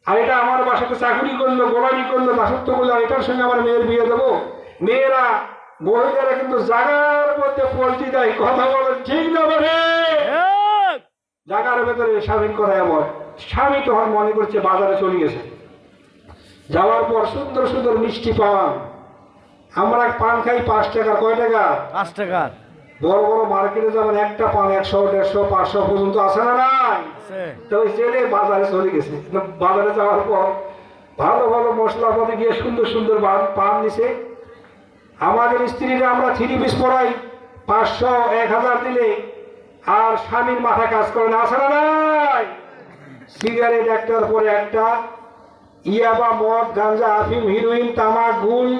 আর এটা আমার বাসাতে চাকরি করলো, গোলামি করলো, দাসত্ব করলো, আর এটার সঙ্গে আমার মেয়ের বিয়ে দেবো? মেয়েরা মহিলারা কিন্তু জাগার মধ্যে পল্টি দেয়, কথা বলেন ঠিক না? বলে জাগার ভেতরে স্বামীন করায় আমার স্বামী তখন মনে করছে বাজারে চলে গেছে। যাওয়ার পর সুন্দর সুন্দর মিষ্টি পান, আমরা পান খাই 5 টাকা। কয় টাকা? 5 টাকা। বড় বড় মার্কেটে যেমন একটা পান 100, 150, 500 পর্যন্ত আছে না নাই? তো ওই ছেলে বাজারে চলে গেছে। বাজারে যাওয়ার পর ভালো ভালো মশলাপাতি গিয়ে সুন্দর সুন্দর পান নিছে। আমাদের স্ত্রীরা আমরা 3 পিস পরাই, 500, 1000 দিলে আর স্বামীর মাথা কাজ করে না, আছে না নাই? সিগারেট একটার পরে একটা, ইয়াবা, মদ, গাঁজা, আফিম, হিরোইন, তামাক, গুল,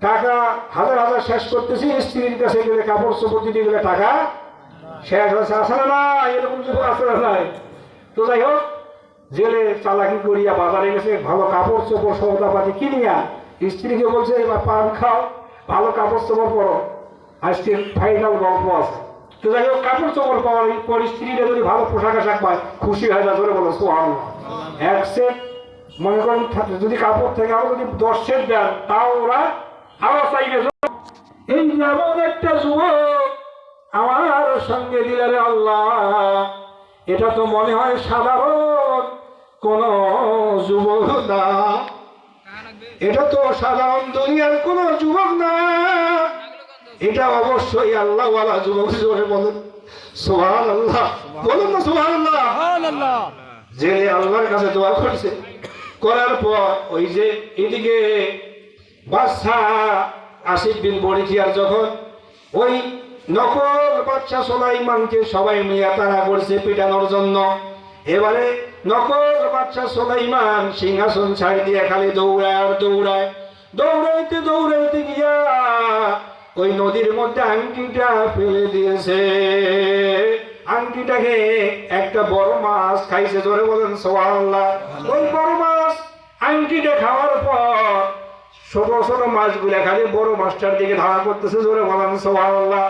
টাকা হাজার হাজার শেষ করতেছি। স্ত্রীর কাছে গেলে কাপড় চোপড় দিতে গেলে টাকা শেষ হয়েছে, আছে না নাই? এরকম যুগ আছে না নাই? তো যাই হোক, জেলে চালাকি করিয়া বাজারে গেছে, ভালো কাপড় চোপড় সৌদাপাতি কিনিয়া স্ত্রীকে বলছে এবার পান খাও, ভালো কাপড় চোপড় পরো, আজকে ফাইনাল গল্প আছে। তো যাই হোক, কাপড় চোপড় পাওয়ার পর স্ত্রীরা যদি ভালো পোশাক আশাক পায়, খুশি হয়ে যায়। ধরে বলো সুবহানাল্লাহ। 1 সেট মনে করেন যদি কাপড় থেকে আরো যদি 10 সেট দেন, তাও ওরা আরো চাইবে। এই যেমন একটা যুবক আমার সঙ্গে দিলেন আল্লাহ, এটা তো মনে হয় সাধারণ কোন যুবক না, এটা তো সাধারণ দুনিয়ার কোন যুবক না, এটা অবশ্যই আল্লাহওয়ালা যুবক। জোরে বলেন সুবহানাল্লাহ। বলুন না সুবহানাল্লাহ। যে আল্লাহর কাছে দোয়া করছে, করার পর ওই যে এদিকে বাদশা আসিফ বিন বরিখিয়ার যখন ওই নকল বাদশা সুলাইমানকে সবাই মিলে তারা করছে পিটানোর জন্য, এবারে নকল বাদশা সুলাইমান সিংহাসন ছাড় দিয়ে খালি দৌড়ায় আর দৌড়ায়, দৌড়াইতে দৌড়াইতে গিয়া ওই নদীর মধ্যে আংটিটা ফেলে দিয়েছে। আংটিটাকে একটা বড় মাছ খাইছে, জোরে বলেন সুবহানাল্লাহ। ওই বড় মাছ আংটিটা খাওয়ার পর ছোট ছোট মাছগুলা খালি বড় মাছটার দিকে ধাওয়া করতেছে, জোরে বলেন সুবহানাল্লাহ।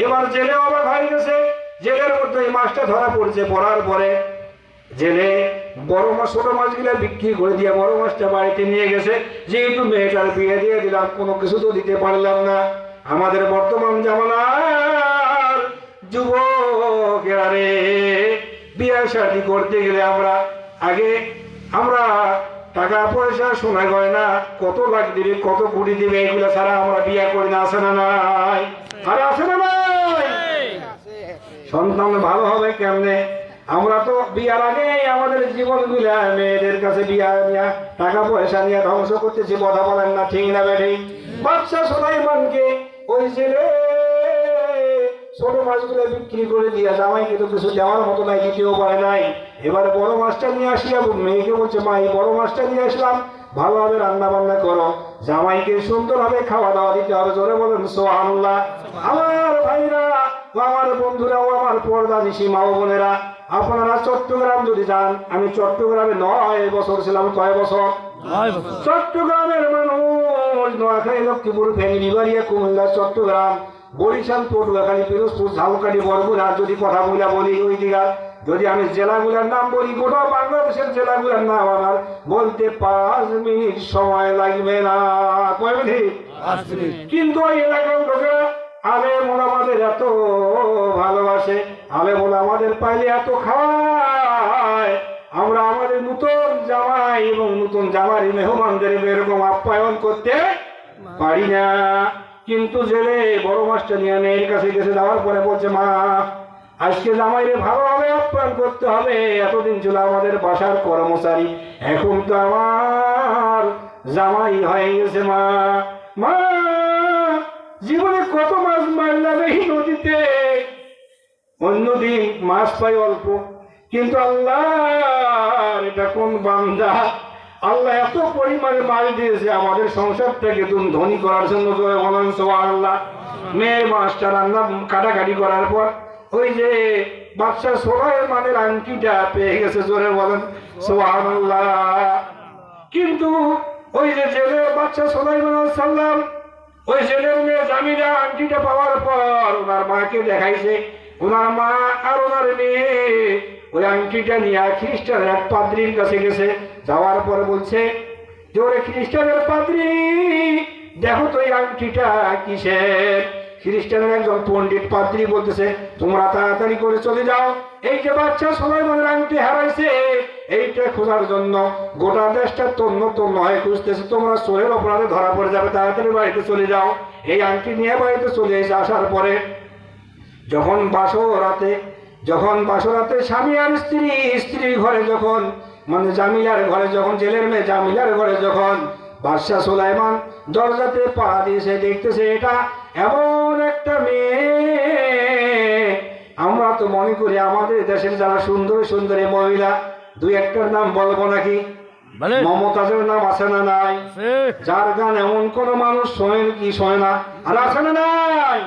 এবার জেলে অবাক হয়ে গেছে, জেলের মধ্যে এই মাছটা ধরা পড়ছে। পড়ার পরে জেলে বড় মাছ ছোট মাছগুলা বিক্রি করে দিয়ে বড় মাছটা বাড়িতে নিয়ে গেছে। যেহেতু মেয়েটার বিয়ে দিয়ে দিলাম, কোনো কিছু তো দিতে পারলাম না। আমাদের বর্তমান জামানার যুবকেরা রে, বিয়ে শাদী করতে গেলে আমরা টাকা পয়সা সোনা গয়না কত লাখ দিবে কত কোটি দিবে এগুলা ছাড়া আমরা বিয়ে করি না, আছে না নাই? আর আছে না নাই? সন্তান ভালো হবে কেমনে? আমরা তো বিয়ার আগে আমাদের জীবনগুলা মেয়েদের কাছে বিয়া নিয়ে টাকা পয়সা নিয়ে ধ্বংস করতেছি, কথা বলেন না ঠিক না বেঠিক? বাদশা সুলাইমানকে ওই ছেলে ছোট মাছগুলো বিক্রি করে দিয়ে জামাইকে তো কিছু দেওয়ার মতো নাই, দিতেও পারে নাই। এবার বড় মাছটা নিয়ে আসিয়া মেয়েকে বলছে, মা এই বড় মাছটা নিয়ে আসলাম, ভালোভাবে রান্না বান্না করো, জামাইকে সুন্দরভাবে খাওয়া দাওয়া দিতে হবে, জোরে বলেন সুবহানাল্লাহ। আমার ভাইরা ও আমার বন্ধুরা ও আমার পর্দা নিশি মা ও বোনেরা, আপনারা চট্টগ্রাম যদি যান, আমি চট্টগ্রামে 9 বছর ছিলাম। কয় বছর? 9 বছর। চট্টগ্রামের মানুষ নোয়াখালী, লক্ষ্মীপুর, ফেনী, কুমিল্লা, চট্টগ্রাম, বরিশাল, পটুয়াখালী, পিরোজপুর, ঝালকাঠি, বরগুনা, যদি কথাগুলা বলি ওই দিঘা, যদি আমি জেলাগুলার নাম বলি, গোটা বাংলাদেশের জেলাগুলার নাম আমার বলতে 5 মিনিট সময় লাগবে না। কয় মিনিট? 5 মিনিট। কিন্তু ওই এলাকার লোকেরা আলেম ওলামাদের এত ভালোবাসে, আলেম ওলামাদের পাইলে এত খাওয়ায়। আমরা আমাদের নতুন জামাই এবং নতুন জামাই মেহমানদের এরকম আপ্যায়ন করতে পারি না। কিন্তু জেলে বড় মাছটা নিয়ে মেয়ের কাছে গেছে, যাওয়ার পরে বলছে, মা আজকে জামাইরে ভালোভাবে আপ্যায়ন করতে হবে, এতদিন ছিল আমাদের বাসার কর্মচারী, এখন তো আমার জামাই হয়ে গেছে। মা জীবনে কত মাছ মারলাম এই নদীতে, অন্যদিন মাছ পাই অল্প, কিন্তু আল্লাহ এটা কোন বান্দা, আল্লাহ এত পরিমাণে মাছ দিয়েছে আমাদের সংসারটাকে ধনী করার জন্য, বলেন সুবহানাল্লাহ। মেয়ের মাছটা রান্না কাটাকাটি করার পর ওই যে বাদশা সুলাইমানের আংটিটা পেয়ে গেছে, জোরে বলেন সুবহানাল্লাহ। কিন্তু ওই যে জেলে বাদশা সুলাইমান আলাইহিস সালাম ওই জেলের মেয়ে জামিলা আংটিটা পাওয়ার পর ওনার মাকে দেখাইছে। ওনার মা আর ওনার মেয়ে ওই আংটিটা নিয়ে খ্রিস্টানের এক পাদ্রীর কাছে গেছে। যাওয়ার পরে বলছে যে, ওরে খ্রিস্টানের পাদ্রী, দেখো তো এই আংটিটা কিসের? খ্রিস্টানের একজন পণ্ডিত পাদ্রী বলতেছে, তোমরা তাড়াতাড়ি করে চলে যাও, এই যে বাদশা সুলাইমানের আংটি হারাইছে এইটা খোঁজার জন্য গোটা দেশটা তন্ন তন্ন হয়ে খুঁজতেছে, তোমরা চোরের অপরাধে ধরা পড়ে যাবে, তাড়াতাড়ি বাড়িতে চলে যাও। এই আংটি নিয়ে বাড়িতে চলে এসে আসার পরে যখন বাসরাতে স্বামী আর স্ত্রীর ঘরে যখন, মানে জামিলার ঘরে যখন, জেলের মেয়ে জামিলার ঘরে যখন বাদশা সুলাইমান দরজাতে পাড়া দিয়েছে, দেখতেছে এটা এমন একটা মেয়ে, আমরা তো মনে করি আমাদের দেশের যারা সুন্দরী সুন্দরী মহিলা, 2-1টার নাম বলবো নাকি? মমতাজের নাম আছে না নাই? যার গান এমন কোন মানুষ শোনেন কি শোনে না? আর আছে না নাই?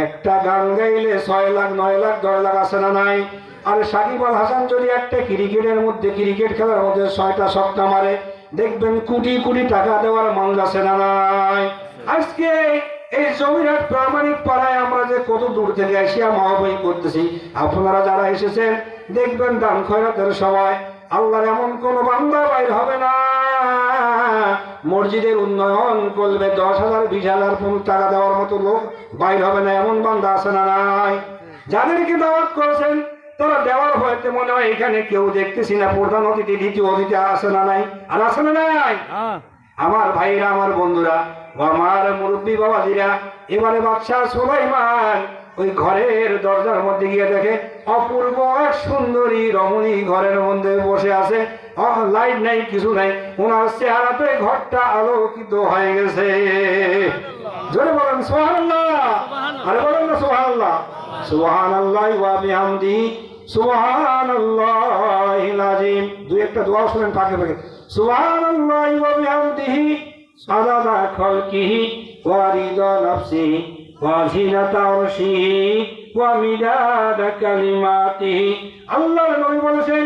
একটা গান গাইলে 6 লাখ 9 লাখ 10 লাখ আছে না নাই? আর সাকিব আল হাসান যদি একটা ক্রিকেট খেলার মধ্যে 6টা ছক্কা মারে, দেখবেন কোটি কোটি টাকা দেওয়ার মানুষ আছে না নাই? আজকে এই জমিরহাট প্রামাণিক পাড়ায় আমরা যে কত দূর থেকে আসিয়া মহাবী করতেছি, আপনারা যারা এসেছেন দেখবেন দান খয়রাতের সময় আল্লাহর এমন কোন বান্দা বাইর হবে না মসজিদের উন্নয়ন করবে 10,000 20,000 টাকা দেওয়ার মতো লোক বাইর হবে না, এমন বান্দা আছে না নাই? যাদেরকে দাওয়াত করেছেন তারা দেওয়ার হয়তো মনে হয় এখানে কেউ দেখতেছি না, প্রধান অতিথি দ্বিতীয় অতিথি আছে না নাই? আর আছে না নাই? আমার ভাইরা, আমার বন্ধুরা, আমার মুরব্বী বাবাজিরা, এবারে বাদশাহ সুলাইমান ওই ঘরের দরজার মধ্যে গিয়ে দেখে অপূর্ব এক সুন্দরী রমণী ঘরের মধ্যে বসে আছে। লাইট নাই, কিছু নাই, ওনার চেহারাতে ঘরটা আলোকিত হয়ে গেছে। জোরে বলেন সুবহানাল্লাহ, আরে বলেন না সুবহানাল্লাহ। সুবহানাল্লাহ ওয়া বিহামদিহি সুবহানাল্লাহিল আযীম। দুই একটা দোয়া শুনেন ফাঁকে ফাঁকে। সুবহানাল্লাহ ওয়া বিহামদিহি আদাদা খালকিহি ওয়া রিদা নাফসিহি ওয়া জিনাতা আরশিহি ওয়া মিদাদা কালিমাতিহি। আল্লাহর নবী বলেছেন,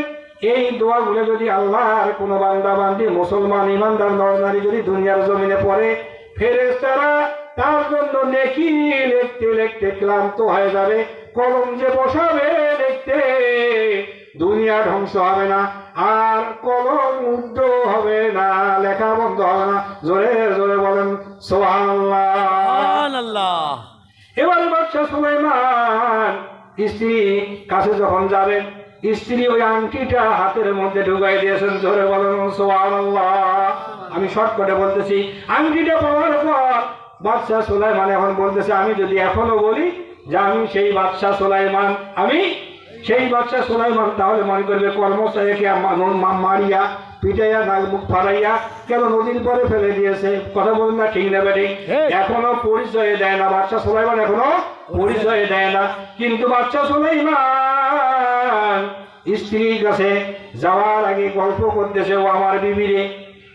এই দোয়াগুলো যদি আল্লাহর কোনো বান্দা বান্দি মুসলমান ইমানদার নরনারী যদি দুনিয়ার জমিনে পড়ে, ফেরেশতারা তার জন্য নেকি লিখতে লিখতে ক্লান্ত হয়ে যাবে। কলম যে বসাবে লিখতে, দুনিয়া ধ্বংস হবে না, আর কলম উদ্ধ হবে না, লেখা বন্ধ হবে না। জোরে জোরে বলেন সুবহানাল্লাহ। এবারে বাদশাহ সুলাইমান স্ত্রী কাছে যখন যাবেন, স্ত্রী ওই আংটিটা হাতের মধ্যে ঢুকাই দিয়েছেন। জোরে বলেন সুবহানাল্লাহ। আমি শর্টকাটে বলতেছি, আংটিটা পাওয়ার পর বাদশাহ সুলাইমান এখন বলতেছে, আমি যদি এখনো বলি যে আমি সেই বাদশাহ সুলাইমান, আমি সেই বাদশাহ সুলাইমান, তাহলে মনে করবে কর্মচারীকে মারিয়া পিটাইয়া নাক মুখ ফাড়াইয়া কেন নদীর পরে ফেলে দিয়েছে। কথা বলুন না, ঠিক না বেঠিক? এখনো পরিচয় দেয় না বাদশাহ সুলাইমান, এখনো পরিচয় দেয় না। কিন্তু বাদশাহ সুলাইমান স্ত্রীর কাছে যাওয়ার আগে গল্প করতেছে, ও আমার বিবি রে,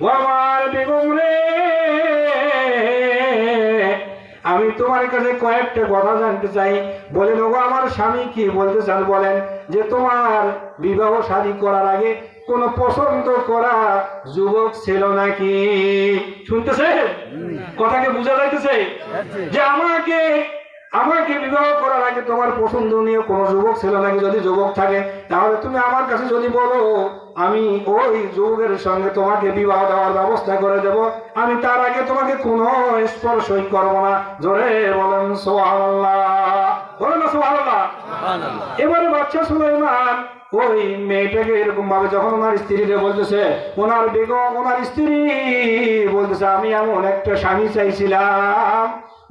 ও আমার বেগম রে, আমি তোমার কাছে কয়েকটা কথা জানতে চাই। বলেন, ও আমার স্বামী কি বলতে চান বলেন। যে তোমার বিবাহ শাদী করার আগে কোন পছন্দ করা যুবক ছিল নাকি? শুনতেছে? কথাকে বোঝা যাইতেছে যে আমাকে বিবাহ করার আগে তোমার পছন্দনীয় কোন যুবক ছিল নাকি? যদি যুবক থাকে তাহলে তুমি আমার কাছে যদি বলো, আমি ওই যুবকের সঙ্গে তোমাকে বিবাহ দেওয়ার ব্যবস্থা করে দেব। আমি তার আগে তোমাকে কোনো স্পর্শই করব না। জোরে বলেন সুবহানাল্লাহ, বলেন না সুবহানাল্লাহ। এবারে বাদশাহ সুলাইমান ওই মেয়েটাকে এরকম ভাবে যখন ওনার স্ত্রীকে বলতেছে, ওনার বেগম, ওনার স্ত্রী বলতেছে, আমি এমন একটা স্বামী চাইছিলাম।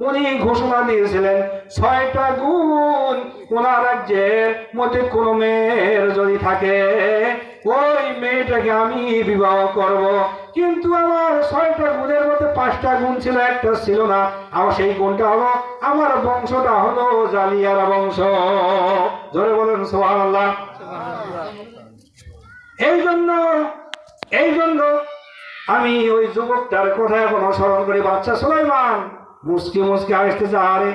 উনি ঘোষণা দিয়েছিলেন 6টা গুণ ওনার রাজ্যের মধ্যে কোন মেয়ের যদি থাকে, ওই মেয়েটাকে আমি বিবাহ করব। কিন্তু আমার 6টা গুণের মধ্যে 5টা গুণ ছিল, একটা ছিল না। আমার সেই গুণটা হলো, আমার বংশটা হলো জালিয়ারা বংশ। জোরে বলেন সুবহানাল্লাহ। এই জন্য আমি ওই যুবকটার কথা এখনো স্মরণ করি। বাদশাহ সুলাইমান মুসকি মুসকি আসতেছে, আরে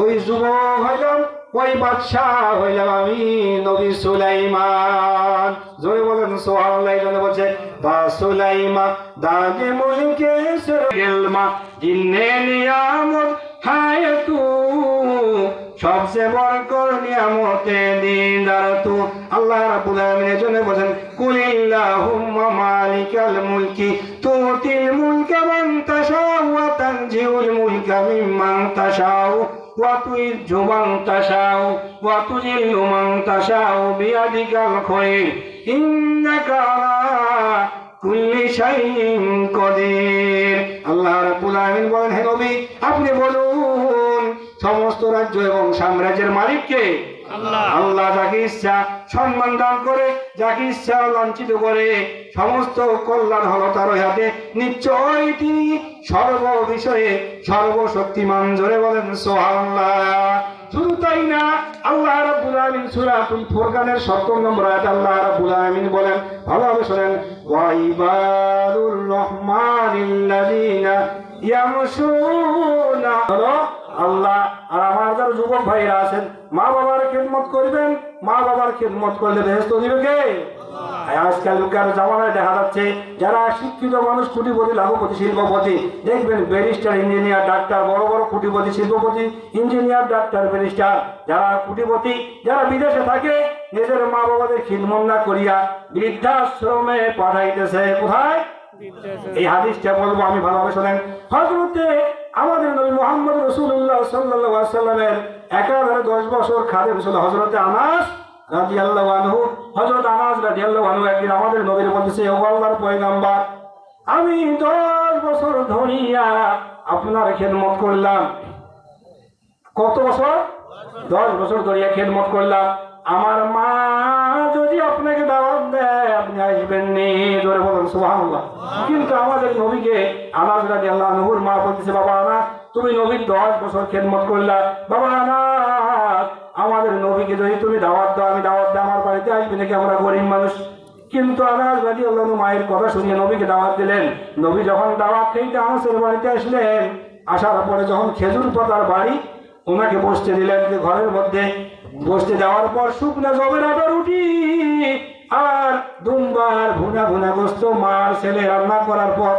ওই যুবক হইলাম, ওই বাদশাহ হইলাম আমি, নবী সুলাইমান। জোরে বলেন সুবহানাল্লাহ। এই জন্য বলছে, বা সুলাইমা দাগে মুলকে সেলমা জিন্নে নিয়ামত হায় তু, সবচেয়ে বড় কর নিয়ামতে দিনদার তু। আল্লাহ রাব্বুল আলামিনের জন্য বলেন, কুলিল্লাহুম্মা মালিকাল মুলকি তুতিল মুলকা মান তাশাউ ওয়া তানজিউল মুলকা মিম্মান তাশাউ ওয়া তুইজ্জু মান তাশাউ ওয়া তুজিল্লু মান তাশাউ বিয়াদিকাল খায়র ইন্নাকা আলা কুল্লি শাইইন কাদির। আল্লাহ রাব্বুল আলামিন বলেন, হে নবী আপনি বলুন, সমস্ত রাজ্য এবং সাম্রাজ্যের মালিক কে? আল্লাহ। যাকে ইচ্ছা সম্মান দান করে, যাকে ইচ্ছা লাঞ্ছিত করে, সমস্ত কল্যাণ হলো তার হাতে। নিশ্চয় তিনি সর্ব বিষয়ে সর্বশক্তিমান। জোরে বলেন সুবহানাল্লাহ। শুধু তাই না, আল্লাহ রাব্বুল আলামিন সূরাতুল ফুরকানের 70 নম্বর আয়াতে আল্লাহ রাব্বুল আলামিন বলেন, ভালোভাবে শুনেন, ওয়া ইবাদুর রহমানিল্লাযীনা ইয়ামশুনা। আল্লাহ আর আমার যারা যুবক ভাইরা আছেন, মা বাবার খেদমত করবেন। মা বাবার খেদমত করলে বেহেশত দিবে কে? আজকালকার জামানায় দেখা যাচ্ছে যারা শিক্ষিত মানুষ, কোটিপতি, লাখপতি, শিল্পপতি, দেখবেন ব্যারিস্টার, ইঞ্জিনিয়ার, ডাক্তার, বড় বড় কোটিপতি, শিল্পপতি, ইঞ্জিনিয়ার, ডাক্তার, ব্যারিস্টার, যারা কোটিপতি, যারা বিদেশে থাকে, নিজের মা বাবাদের খিদমত না করিয়া বৃদ্ধাশ্রমে পাঠাইতেছে। কোথায়? এই হাদিসটা বলবো আমি, ভালোভাবে শোনেন। হযরতে আমাদের নবী মুহাম্মদ রাসূলুল্লাহ সাল্লাল্লাহু আলাইহি ওয়াসাল্লামের একাধারে 10 বছর খাদেম ছিল হযরতে আনাস রাদিয়াল্লাহু আনহু। হযরত আনাস রাদিয়াল্লাহু আনহু একদিন আমাদের নবীর বলতেছে, ও আল্লাহর পয়গম্বর, আমি 10 বছর ধরিয়া আপনার খেদমত করলাম। কত বছর? 10 বছর ধরিয়া খেদমত করলাম। আমার মা যদি আপনাকে দাওয়াত দেয় আপনি আসবেন নি, জোরে বলেন সুবহানাল্লাহ। কিন্তু আমাদের নবীকে আনাস রাদিয়াল্লাহু আনহুর মা বলতেছে, বাবা আনাস তুমি নবীর 10 বছর খেদমত করলা, বাবা আনাস আমাদের নবীকে যদি তুমি দাওয়াত দাও, আমি দাওয়াত দাও আমার বাড়িতে আসবে নাকি, আমরা গরিব মানুষ। কিন্তু আনাস রাদিয়াল্লাহু আনহু মায়ের কথা শুনিয়ে নবীকে দাওয়াত দিলেন। নবী যখন দাওয়াত খেতে আনাসের বাড়িতে আসলেন, আসার পরে যখন খেজুর পাতার বাড়ি ওনাকে বসতে দিলেন, যে ঘরের মধ্যে বসতে দেওয়ার পর শুকনা জবের আটা রুটি আর দুম্বার ভুনা ভুনা গোস্ত মার ছেলে রান্না করার পর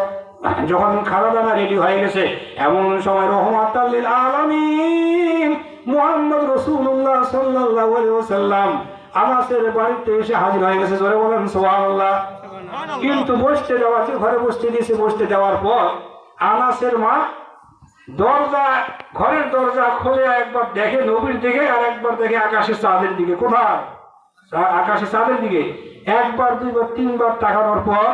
যখন খাওয়া দাওয়া রেডি হয়ে গেছে, এমন সময় রহমাতাল লিল আলামিন মুহাম্মদ রাসূলুল্লাহ সাল্লাল্লাহু আলাইহি ওয়াসাল্লাম আনাসের বাড়িতে এসে হাজির হয়ে গেছে, জোরে বলেন সুবহানাল্লাহ। কিন্তু বসতে দেওয়া, ঘরে বসতে দিয়েছে, বসতে দেওয়ার পর আনাসের মা ঘরের দরজা খুলে একবার দেখে নবীর দিকে আর একবার দেখে আকাশের চাঁদের দিকে। কোথায়? আকাশের চাঁদের দিকে। একবার দুইবার তিনবার তাকানোর পর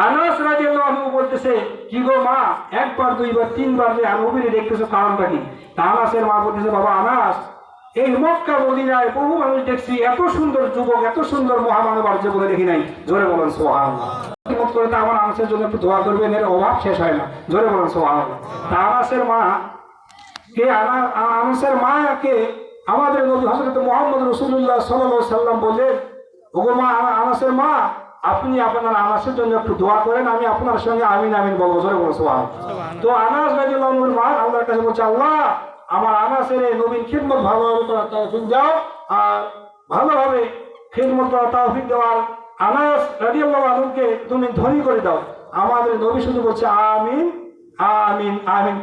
আনাস রাদিয়াল্লাহু আনহু বলতেছে, কি গো মা একবার দুইবার তিনবার যে নবীরে দেখতেছো, কারণটা কি? তা আনাসের মা বলতেছে, বাবা আনাস এই মক্কা মদিনায় বহু মানুষ দেখছি, এত সুন্দর যুবক এত সুন্দর মহামানব আর জীবনে দেখি নাই, জোরে বলেন সুবহানাল্লাহ। করে তা আমার আনাসের জন্য একটু দোয়া করবেন, এর অভাব শেষ হয় না, জোরে বলেন সুবহানাল্লাহ। তা আনাসের মা কে? আনাসের মাকে আমাদের নবী হযরত মুহাম্মদ রাসূলুল্লাহ সাল্লাল্লাহু আলাইহি সাল্লাম বললেন, ওগো মা আনাসের মা আপনি আপনার আনাসের জন্য একটু দোয়া করেন, আমি আপনার সঙ্গে আমিন আমিন বলবো, জোরে বলেন সুবহানাল্লাহ। তো আনাস রাদিয়াল্লাহু আনহুর মা আল্লাহর কাছে বলছে, আল্লাহ আমার আনাসের এই নবীর খিদমত ভালোভাবে করার তৌফিক দাও, আর ভালোভাবে খিদমত করার তৌফিক দেওয়ার আনাস রাদিয়াল্লাহু আনহুকে তুমি ধনী করে দাও। আমাদের নবী শুধু বলছে আমিন আমিন আমিন।